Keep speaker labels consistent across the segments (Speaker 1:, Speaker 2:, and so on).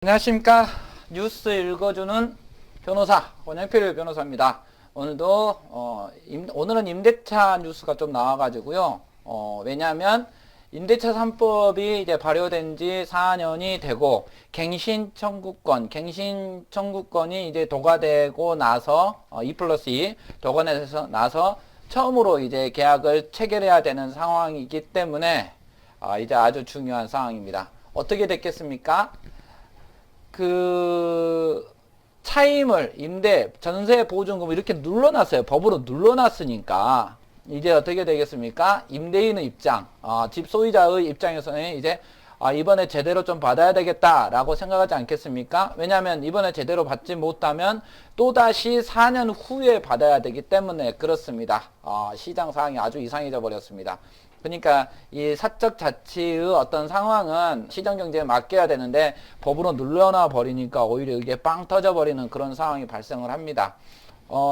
Speaker 1: 안녕하십니까. 뉴스 읽어주는 변호사 권영필 변호사입니다. 오늘은 임대차 뉴스가 좀 나와가지고요. 왜냐하면 임대차 3법이 이제 발효된 지 4년이 되고 갱신 청구권이 이제 도과되고 나서 2+2 도과돼서 나서 처음으로 이제 계약을 체결해야 되는 상황이기 때문에 이제 아주 중요한 상황입니다. 어떻게 됐겠습니까? 차임을, 임대, 전세 보증금 이렇게 눌러놨어요. 법으로 눌러놨으니까 이제 어떻게 되겠습니까? 임대인의 입장, 집 소유자의 입장에서는 이제 이번에 제대로 좀 받아야 되겠다라고 생각하지 않겠습니까? 왜냐하면 이번에 제대로 받지 못하면 또다시 4년 후에 받아야 되기 때문에 그렇습니다. 시장 상황이 아주 이상해져 버렸습니다. 그러니까 이 사적 자치의 어떤 상황은 시장 경제에 맡겨야 되는데 법으로 눌러놔 버리니까 오히려 이게 빵 터져 버리는 그런 상황이 발생을 합니다.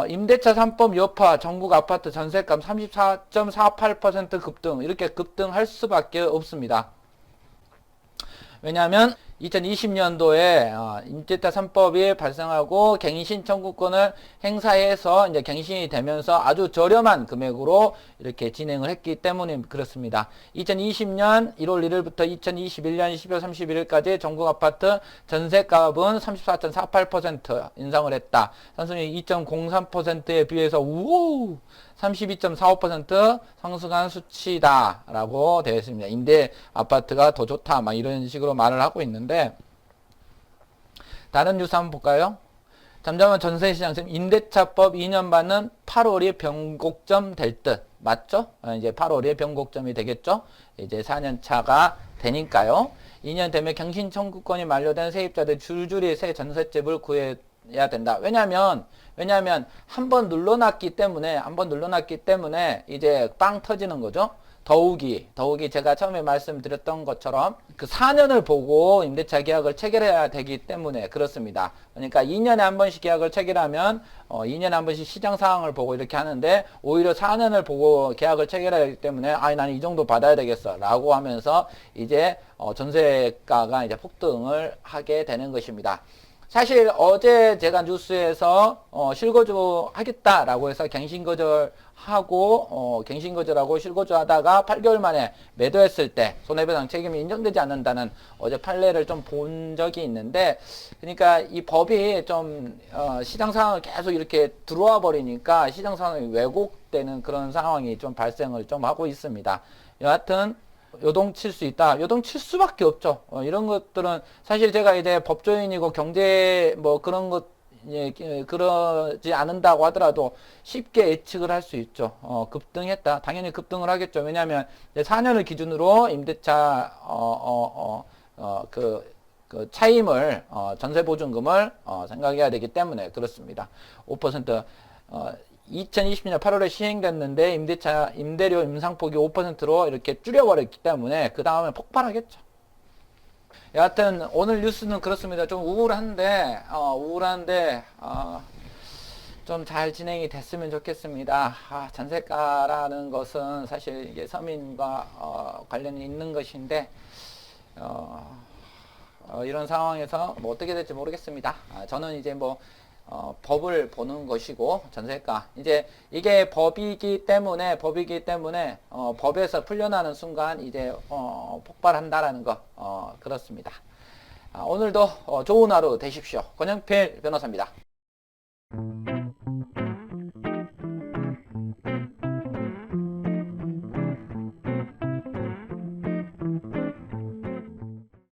Speaker 1: 임대차 3법 여파, 전국 아파트 전세값 34.48% 급등, 이렇게 급등할 수밖에 없습니다. 왜냐하면 2020년도에 임대차 3법이 발생하고 갱신 청구권을 행사해서 이제 갱신이 되면서 아주 저렴한 금액으로 이렇게 진행을 했기 때문에 그렇습니다. 2020년 1월 1일부터 2021년 12월 31일까지 전국 아파트 전세값은 34.48% 인상을 했다. 단순히 2.03%에 비해서 32.45% 상승한 수치다라고 되어 있습니다. 임대 아파트가 더 좋다, 막 이런 식으로 말을 하고 있는데, 다른 뉴스 한번 볼까요? 잠잠한 전세시장, 임대차법 2년 반은 8월이 변곡점 될 듯. 맞죠? 이제 8월이 변곡점이 되겠죠? 이제 4년 차가 되니까요. 2년 되면 갱신 청구권이 만료된 세입자들 줄줄이 새 전셋집을 구해야 된다. 왜냐하면 한 번 눌러놨기 때문에 이제 빵 터지는 거죠. 더욱이 제가 처음에 말씀드렸던 것처럼 그 4년을 보고 임대차 계약을 체결해야 되기 때문에 그렇습니다. 그러니까 2년에 한 번씩 계약을 체결하면 2년에 한 번씩 시장 상황을 보고 이렇게 하는데, 오히려 4년을 보고 계약을 체결해야 하기 때문에 나는 이 정도 받아야 되겠어 라고 하면서 이제 전세가가 이제 폭등을 하게 되는 것입니다. 사실 어제 제가 뉴스에서 실거주 하겠다라고 해서 갱신거절하고 실거주하다가 8개월 만에 매도했을 때 손해배상 책임이 인정되지 않는다는 어제 판례를 좀 본 적이 있는데, 그러니까 이 법이 좀 시장 상황을 계속 이렇게 들어와 버리니까 시장 상황이 왜곡되는 그런 상황이 좀 발생을 좀 하고 있습니다. 여하튼 요동칠 수 있다. 요동칠 수밖에 없죠. 이런 것들은 사실 제가 이제 법조인이고 경제 뭐 그런 것, 그러지 않는다고 하더라도 쉽게 예측을 할 수 있죠. 급등했다. 당연히 급등을 하겠죠. 왜냐하면 이제 4년을 기준으로 임대차 차임을 전세보증금을 생각해야 되기 때문에 그렇습니다. 5% 2020년 8월에 시행됐는데 임대료 임상폭이 5%로 이렇게 줄여버렸기 때문에 그 다음에 폭발하겠죠. 여하튼 오늘 뉴스는 그렇습니다. 좀 우울한데 좀 잘 진행이 됐으면 좋겠습니다. 전세가라는 것은 사실 이게 서민과 관련이 있는 것인데 이런 상황에서 뭐 어떻게 될지 모르겠습니다. 저는 이제 법을 보는 것이고, 전세가 이제 이게 법이기 때문에 법에서 풀려나는 순간 이제 폭발한다라는 거 그렇습니다. 오늘도 좋은 하루 되십시오. 권영필 변호사입니다.